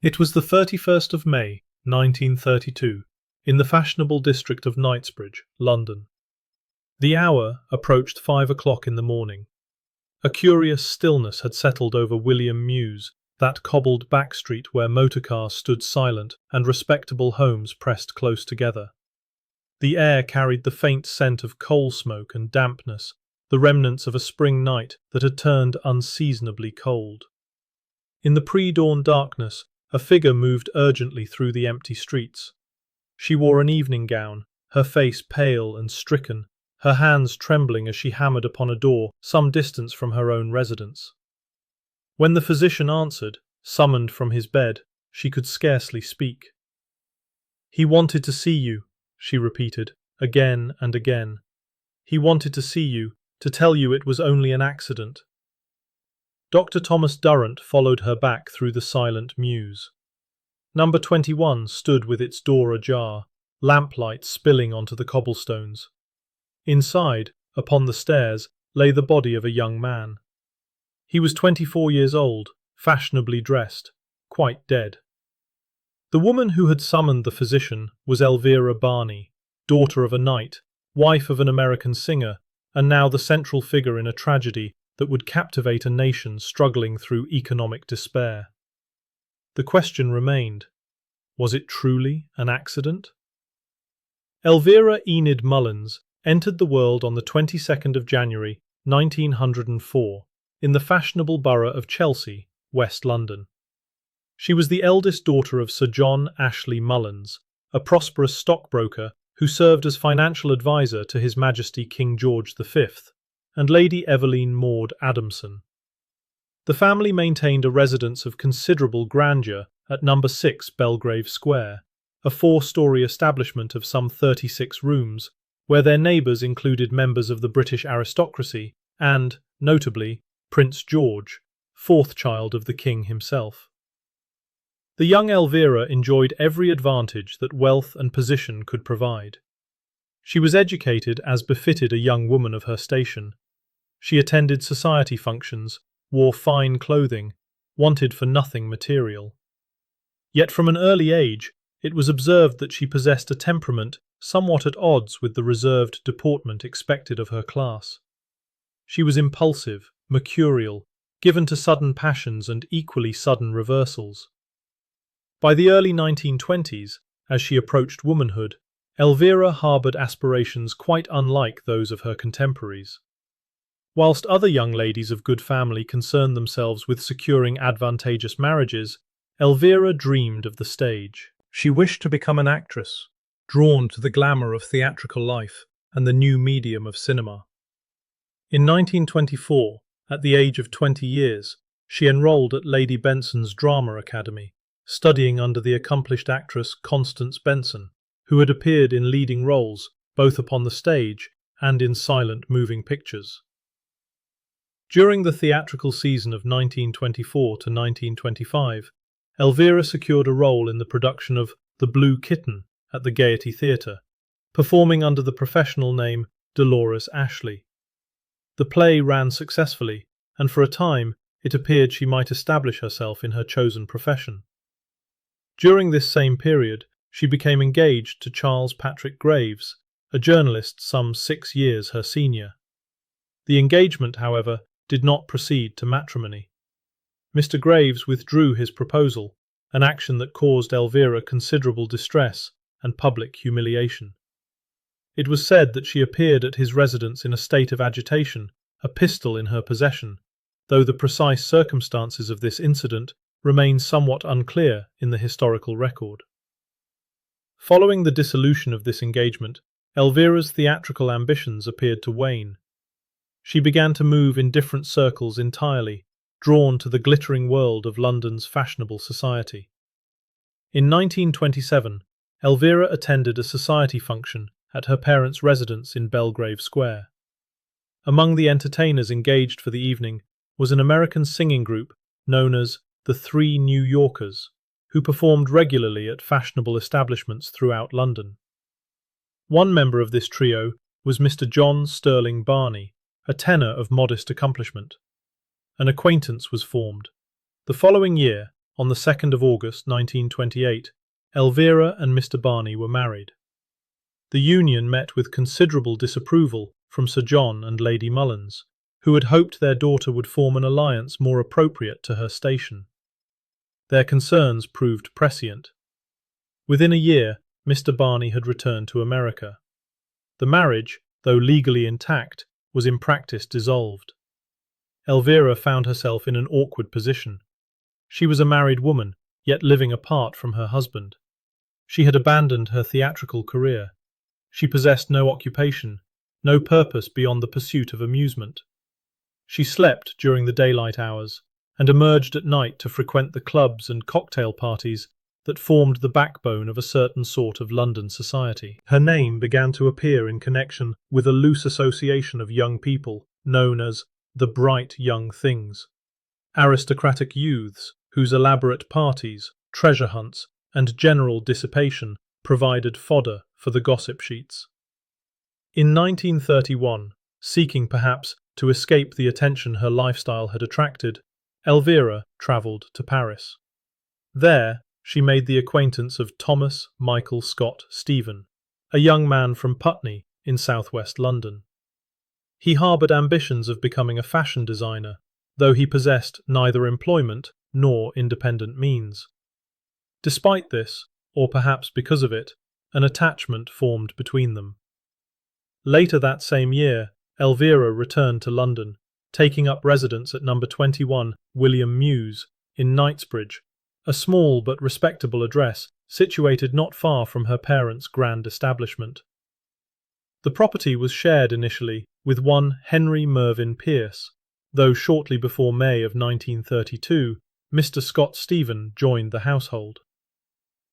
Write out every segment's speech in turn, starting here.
It was the 31st of May, 1932, in the fashionable district of Knightsbridge, London. The hour approached 5 o'clock in the morning. A curious stillness had settled over William Mews, that cobbled back street where motorcars stood silent and respectable homes pressed close together. The air carried the faint scent of coal smoke and dampness, the remnants of a spring night that had turned unseasonably cold. In the pre-dawn darkness, a figure moved urgently through the empty streets. She wore an evening gown, her face pale and stricken, her hands trembling as she hammered upon a door some distance from her own residence. When the physician answered, summoned from his bed, she could scarcely speak. "He wanted to see you," she repeated, again and again. "He wanted to see you, to tell you it was only an accident." Dr. Thomas Durrant followed her back through the silent mews. Number 21 stood with its door ajar, lamplight spilling onto the cobblestones. Inside, upon the stairs, lay the body of a young man. He was 24 years old, fashionably dressed, quite dead. The woman who had summoned the physician was Elvira Barney, daughter of a knight, wife of an American singer, and now the central figure in a tragedy that would captivate a nation struggling through economic despair. The question remained, was it truly an accident? Elvira Enid Mullins entered the world on the 22nd of January, 1904, in the fashionable borough of Chelsea, West London. She was the eldest daughter of Sir John Ashley Mullins, a prosperous stockbroker who served as financial advisor to His Majesty King George V, and Lady Eveline Maud Adamson. The family maintained a residence of considerable grandeur at number 6 Belgrave Square, a 4-story establishment of some 36 rooms, where their neighbours included members of the British aristocracy and, notably, Prince George, 4th child of the King himself. The young Elvira enjoyed every advantage that wealth and position could provide. She was educated as befitted a young woman of her station. She attended society functions, wore fine clothing, wanted for nothing material. Yet from an early age, it was observed that she possessed a temperament somewhat at odds with the reserved deportment expected of her class. She was impulsive, mercurial, given to sudden passions and equally sudden reversals. By the early 1920s, as she approached womanhood, Elvira harboured aspirations quite unlike those of her contemporaries. Whilst other young ladies of good family concerned themselves with securing advantageous marriages, Elvira dreamed of the stage. She wished to become an actress, drawn to the glamour of theatrical life and the new medium of cinema. In 1924, at the age of 20 years, she enrolled at Lady Benson's Drama Academy, studying under the accomplished actress Constance Benson, who had appeared in leading roles both upon the stage and in silent moving pictures. During the theatrical season of 1924 to 1925, Elvira secured a role in the production of The Blue Kitten at the Gaiety Theatre, performing under the professional name Dolores Ashley. The play ran successfully, and for a time it appeared she might establish herself in her chosen profession. During this same period, she became engaged to Charles Patrick Graves, a journalist some 6 years her senior. The engagement, however, did not proceed to matrimony. Mr. Graves withdrew his proposal, an action that caused Elvira considerable distress and public humiliation. It was said that she appeared at his residence in a state of agitation, a pistol in her possession, though the precise circumstances of this incident remain somewhat unclear in the historical record. Following the dissolution of this engagement, Elvira's theatrical ambitions appeared to wane. She began to move in different circles entirely, drawn to the glittering world of London's fashionable society. In 1927, Elvira attended a society function at her parents' residence in Belgrave Square. Among the entertainers engaged for the evening was an American singing group known as the Three New Yorkers, who performed regularly at fashionable establishments throughout London. One member of this trio was Mr. John Sterling Barney, a tenor of modest accomplishment. An acquaintance was formed. The following year, on the 2nd of August 1928, Elvira and Mr. Barney were married. The union met with considerable disapproval from Sir John and Lady Mullins, who had hoped their daughter would form an alliance more appropriate to her station. Their concerns proved prescient. Within a year, Mr. Barney had returned to America. The marriage, though legally intact, was in practice dissolved. Elvira found herself in an awkward position. She was a married woman, yet living apart from her husband. She had abandoned her theatrical career. She possessed no occupation, no purpose beyond the pursuit of amusement. She slept during the daylight hours, and emerged at night to frequent the clubs and cocktail parties that formed the backbone of a certain sort of London society. Her name began to appear in connection with a loose association of young people known as the bright young things, aristocratic youths whose elaborate parties, treasure hunts, and general dissipation provided fodder for the gossip sheets. In 1931, seeking perhaps to escape the attention her lifestyle had attracted, Elvira travelled to Paris. There, she made the acquaintance of Thomas Michael Scott Stephen, a young man from Putney in southwest London. He harboured ambitions of becoming a fashion designer, though he possessed neither employment nor independent means. Despite this, or perhaps because of it, an attachment formed between them. Later that same year, Elvira returned to London, taking up residence at number 21 William Mews in Knightsbridge, a small but respectable address situated not far from her parents' grand establishment. The property was shared initially with one Henry Mervyn Pierce, though shortly before May of 1932, Mr. Scott Stephen joined the household.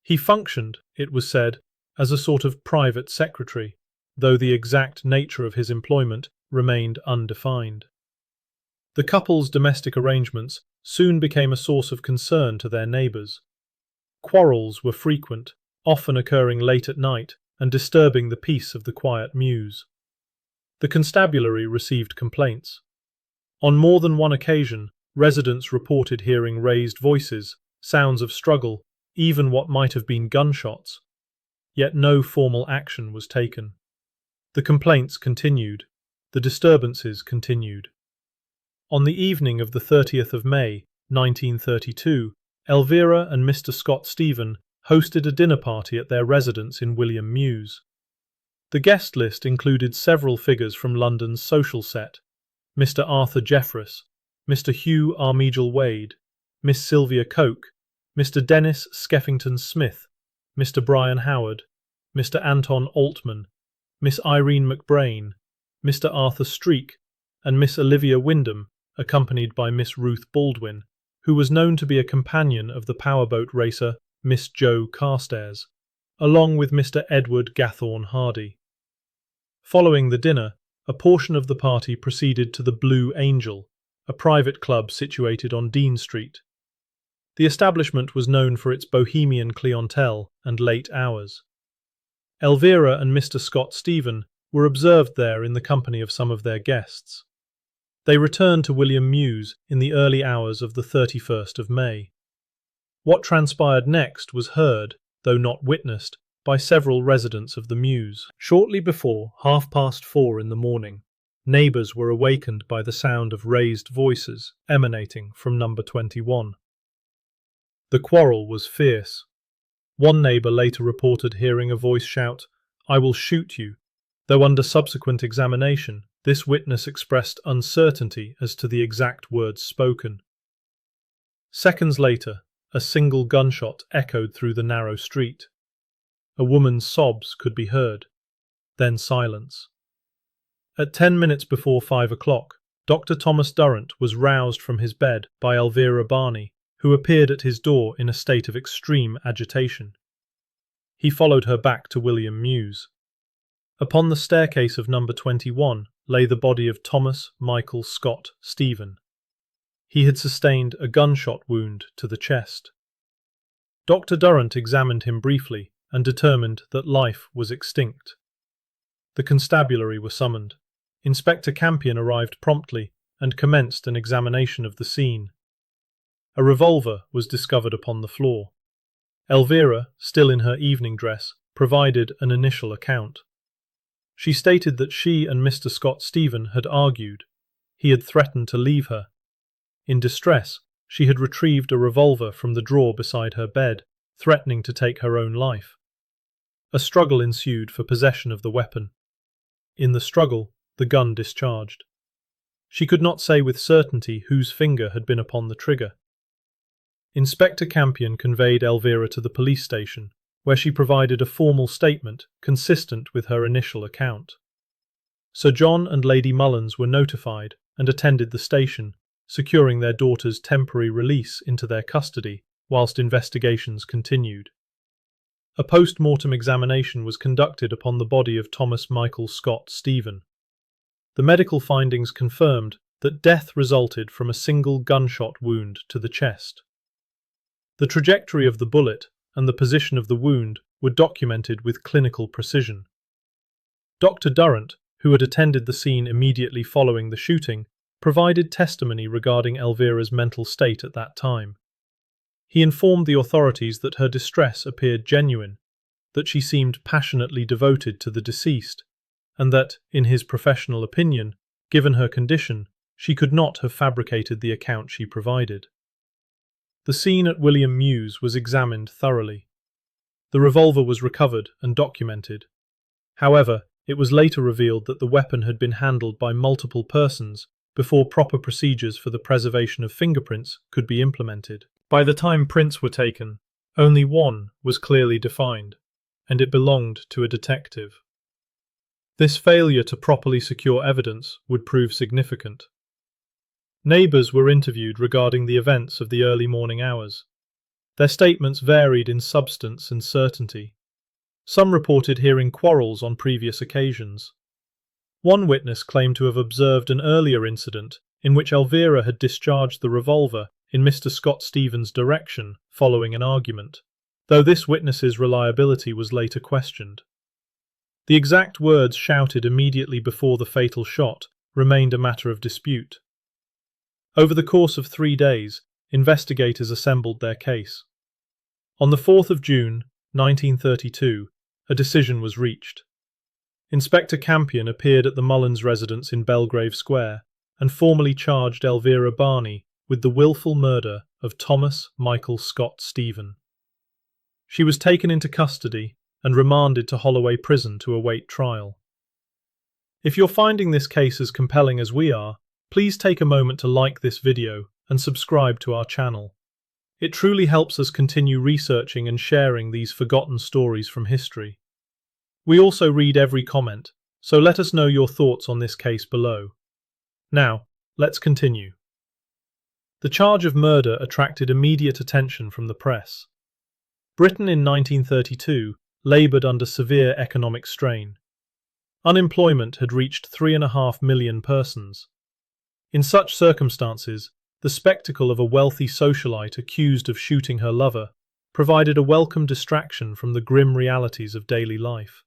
He functioned, it was said, as a sort of private secretary, though the exact nature of his employment remained undefined. The couple's domestic arrangements soon became a source of concern to their neighbours. Quarrels were frequent, often occurring late at night and disturbing the peace of the quiet mews. The constabulary received complaints. On more than one occasion, residents reported hearing raised voices, sounds of struggle, even what might have been gunshots. Yet no formal action was taken. The complaints continued. The disturbances continued. On the evening of the 30th of May, 1932, Elvira and Mr. Scott Stephen hosted a dinner party at their residence in William Mews. The guest list included several figures from London's social set: Mr. Arthur Jeffress, Mr. Hugh Armigel Wade, Miss Sylvia Coke, Mr. Dennis Skeffington Smith, Mr. Brian Howard, Mr. Anton Altman, Miss Irene McBrain, Mr. Arthur Streak, and Miss Olivia Wyndham, accompanied by Miss Ruth Baldwin, who was known to be a companion of the powerboat racer Miss Jo Carstairs, along with Mr. Edward Gathorne Hardy. Following the dinner, a portion of the party proceeded to the Blue Angel, a private club situated on Dean Street. The establishment was known for its bohemian clientele and late hours. Elvira and Mr. Scott Stephen were observed there in the company of some of their guests. They returned to William Mews in the early hours of the 31st of May. What transpired next was heard, though not witnessed, by several residents of the Mews. Shortly before 4:30 in the morning, neighbours were awakened by the sound of raised voices emanating from number 21. The quarrel was fierce. One neighbour later reported hearing a voice shout, "I will shoot you," though under subsequent examination, this witness expressed uncertainty as to the exact words spoken. Seconds later, a single gunshot echoed through the narrow street. A woman's sobs could be heard. Then silence. At 10 minutes before 5 o'clock, Dr. Thomas Durrant was roused from his bed by Elvira Barney, who appeared at his door in a state of extreme agitation. He followed her back to William Mews. Upon the staircase of number 21 lay the body of Thomas Michael Scott Stephen. He had sustained a gunshot wound to the chest. Dr. Durrant examined him briefly and determined that life was extinct. The constabulary were summoned. Inspector Campion arrived promptly and commenced an examination of the scene. a revolver was discovered upon the floor. Elvira, still in her evening dress, provided an initial account. She stated that she and Mr. Scott Stephen had argued. He had threatened to leave her. In distress, she had retrieved a revolver from the drawer beside her bed, threatening to take her own life. A struggle ensued for possession of the weapon. In the struggle, the gun discharged. She could not say with certainty whose finger had been upon the trigger. Inspector Campion conveyed Elvira to the police station, where she provided a formal statement consistent with her initial account. Sir John and Lady Mullins were notified and attended the station, securing their daughter's temporary release into their custody whilst investigations continued. A post-mortem examination was conducted upon the body of Thomas Michael Scott Stephen. The medical findings confirmed that death resulted from a single gunshot wound to the chest. The trajectory of the bullet and the position of the wound were documented with clinical precision. Dr. Durrant, who had attended the scene immediately following the shooting, provided testimony regarding Elvira's mental state at that time. He informed the authorities that her distress appeared genuine, that she seemed passionately devoted to the deceased, and that, in his professional opinion, given her condition, she could not have fabricated the account she provided. The scene at William Mews was examined thoroughly. The revolver was recovered and documented. However, it was later revealed that the weapon had been handled by multiple persons before proper procedures for the preservation of fingerprints could be implemented. By the time prints were taken, only one was clearly defined, and it belonged to a detective. This failure to properly secure evidence would prove significant. Neighbours were interviewed regarding the events of the early morning hours. Their statements varied in substance and certainty. Some reported hearing quarrels on previous occasions. One witness claimed to have observed an earlier incident in which Elvira had discharged the revolver in Mr. Scott Stephen's direction following an argument, though this witness's reliability was later questioned. The exact words shouted immediately before the fatal shot remained a matter of dispute. Over the course of 3 days, investigators assembled their case. On the 4th of June, 1932, a decision was reached. Inspector Campion appeared at the Mullins residence in Belgrave Square and formally charged Elvira Barney with the willful murder of Thomas Michael Scott Stephen. She was taken into custody and remanded to Holloway Prison to await trial. If you're finding this case as compelling as we are, please take a moment to like this video and subscribe to our channel. It truly helps us continue researching and sharing these forgotten stories from history. We also read every comment, so let us know your thoughts on this case below. Now, let's continue. The charge of murder attracted immediate attention from the press. Britain in 1932 laboured under severe economic strain. Unemployment had reached 3.5 million persons. In such circumstances, the spectacle of a wealthy socialite accused of shooting her lover provided a welcome distraction from the grim realities of daily life.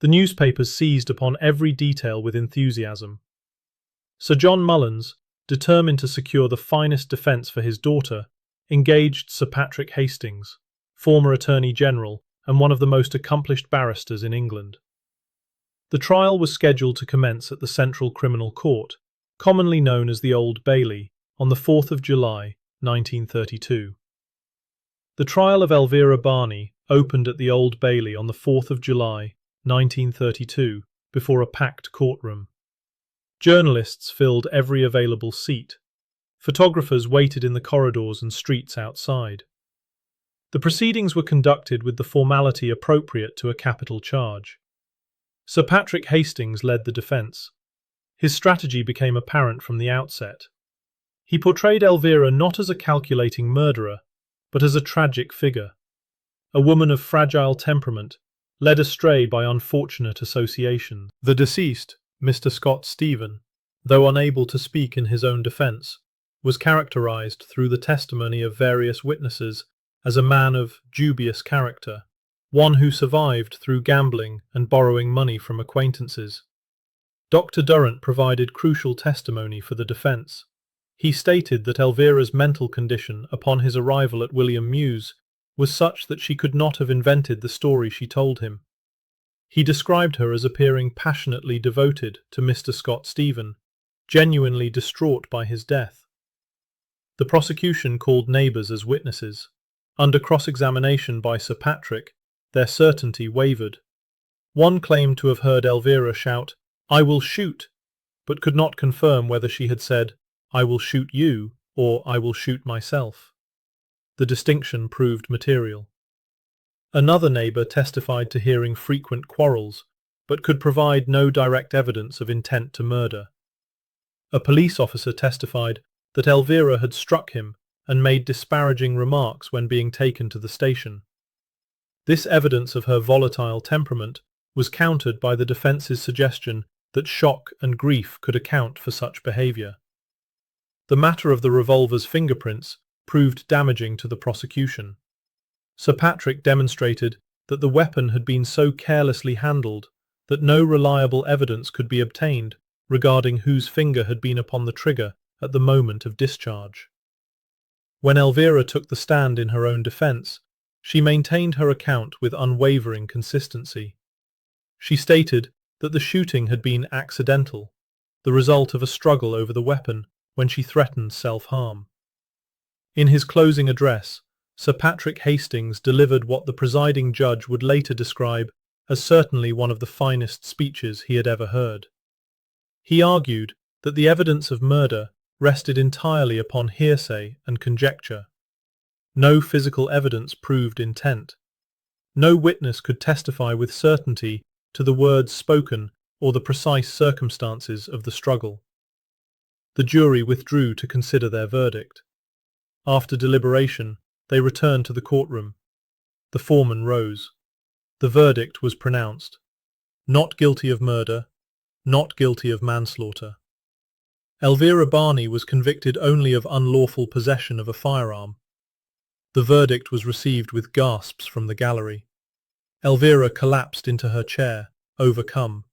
The newspapers seized upon every detail with enthusiasm. Sir John Mullins, determined to secure the finest defence for his daughter, engaged Sir Patrick Hastings, former Attorney General and one of the most accomplished barristers in England. The trial was scheduled to commence at the Central Criminal Court, commonly known as the Old Bailey, on the 4th of July, 1932. The trial of Elvira Barney opened at the Old Bailey on the 4th of July, 1932, before a packed courtroom. Journalists filled every available seat. Photographers waited in the corridors and streets outside. The proceedings were conducted with the formality appropriate to a capital charge. Sir Patrick Hastings led the defence. His strategy became apparent from the outset. He portrayed Elvira not as a calculating murderer, but as a tragic figure. A woman of fragile temperament, led astray by unfortunate associations. The deceased, Mr. Scott Stephen, though unable to speak in his own defence, was characterised through the testimony of various witnesses as a man of dubious character, one who survived through gambling and borrowing money from acquaintances. Dr. Durrant provided crucial testimony for the defence. He stated that Elvira's mental condition upon his arrival at William Mews was such that she could not have invented the story she told him. He described her as appearing passionately devoted to Mr. Scott Stephen, genuinely distraught by his death. The prosecution called neighbours as witnesses. Under cross-examination by Sir Patrick, their certainty wavered. One claimed to have heard Elvira shout, "I will shoot," but could not confirm whether she had said, "I will shoot you," or "I will shoot myself." The distinction proved material. Another neighbour testified to hearing frequent quarrels, but could provide no direct evidence of intent to murder. A police officer testified that Elvira had struck him and made disparaging remarks when being taken to the station. This evidence of her volatile temperament was countered by the defence's suggestion that shock and grief could account for such behaviour. The matter of the revolver's fingerprints proved damaging to the prosecution. Sir Patrick demonstrated that the weapon had been so carelessly handled that no reliable evidence could be obtained regarding whose finger had been upon the trigger at the moment of discharge. When Elvira took the stand in her own defence, she maintained her account with unwavering consistency. She stated that the shooting had been accidental, the result of a struggle over the weapon when she threatened self-harm. In his closing address, Sir Patrick Hastings delivered what the presiding judge would later describe as certainly one of the finest speeches he had ever heard. He argued that the evidence of murder rested entirely upon hearsay and conjecture. No physical evidence proved intent. No witness could testify with certainty to the words spoken or the precise circumstances of the struggle. The jury withdrew to consider their verdict. After deliberation, they returned to the courtroom. The foreman rose. The verdict was pronounced: not guilty of murder, not guilty of manslaughter. Elvira Barney was convicted only of unlawful possession of a firearm. The verdict was received with gasps from the gallery. Elvira collapsed into her chair, overcome.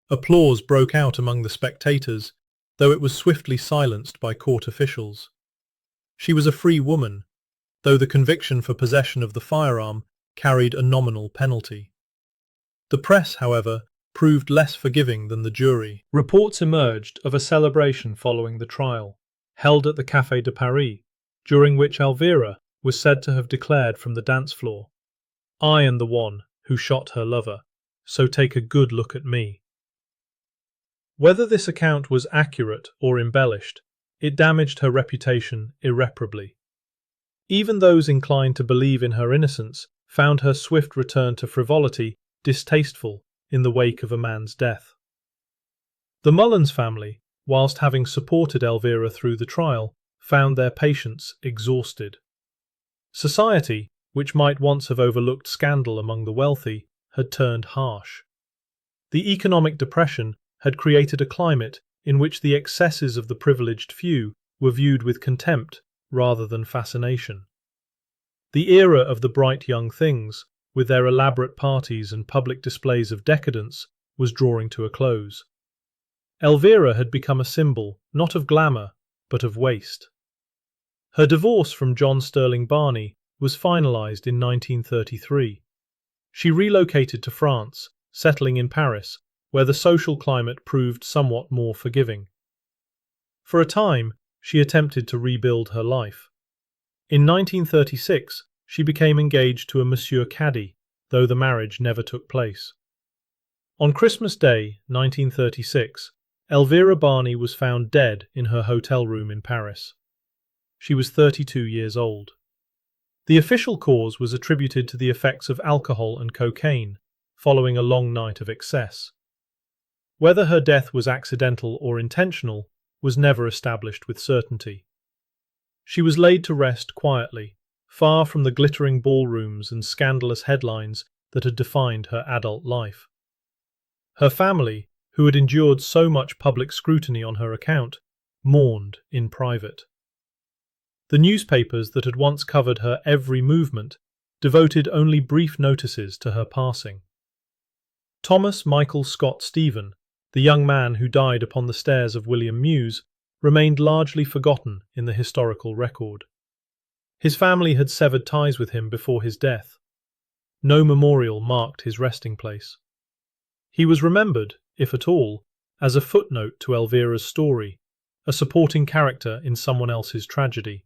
Applause broke out among the spectators, though it was swiftly silenced by court officials. She was a free woman, though the conviction for possession of the firearm carried a nominal penalty. The press, however, proved less forgiving than the jury. Reports emerged of a celebration following the trial, held at the Café de Paris, during which Elvira was said to have declared from the dance floor, "I am the one who shot her lover, so take a good look at me." Whether this account was accurate or embellished, it damaged her reputation irreparably. Even those inclined to believe in her innocence found her swift return to frivolity distasteful in the wake of a man's death. The Mullins family, whilst having supported Elvira through the trial, found their patience exhausted. Society, which might once have overlooked scandal among the wealthy, had turned harsh. The economic depression had created a climate in which the excesses of the privileged few were viewed with contempt rather than fascination. The era of the bright young things, with their elaborate parties and public displays of decadence, was drawing to a close. Elvira had become a symbol not of glamour, but of waste. Her divorce from John Sterling Barney was finalized in 1933. She relocated to France, settling in Paris, where the social climate proved somewhat more forgiving. For a time, she attempted to rebuild her life. In 1936, she became engaged to a Monsieur Caddy, though the marriage never took place. On Christmas Day, 1936, Elvira Barney was found dead in her hotel room in Paris. She was 32 years old. The official cause was attributed to the effects of alcohol and cocaine, following a long night of excess. Whether her death was accidental or intentional was never established with certainty. She was laid to rest quietly, far from the glittering ballrooms and scandalous headlines that had defined her adult life. Her family, who had endured so much public scrutiny on her account, mourned in private. The newspapers that had once covered her every movement devoted only brief notices to her passing. Thomas Michael Scott Stephen, the young man who died upon the stairs of William Mews, remained largely forgotten in the historical record. His family had severed ties with him before his death. No memorial marked his resting place. He was remembered, if at all, as a footnote to Elvira's story, a supporting character in someone else's tragedy.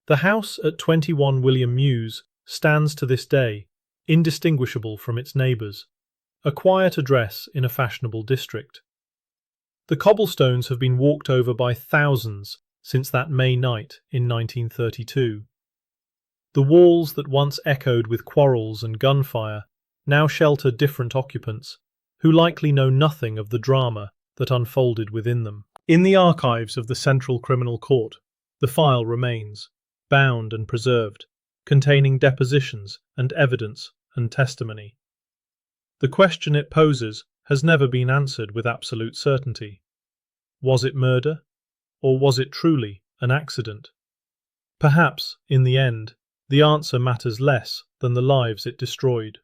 The house at 21 William Mews stands to this day, indistinguishable from its neighbours, a quiet address in a fashionable district. The cobblestones have been walked over by thousands since that May night in 1932. The walls that once echoed with quarrels and gunfire now shelter different occupants, who likely know nothing of the drama that unfolded within them. In the archives of the Central Criminal Court, the file remains, bound and preserved, containing depositions and evidence and testimony. The question it poses has never been answered with absolute certainty. Was it murder, or was it truly an accident? Perhaps, in the end, the answer matters less than the lives it destroyed.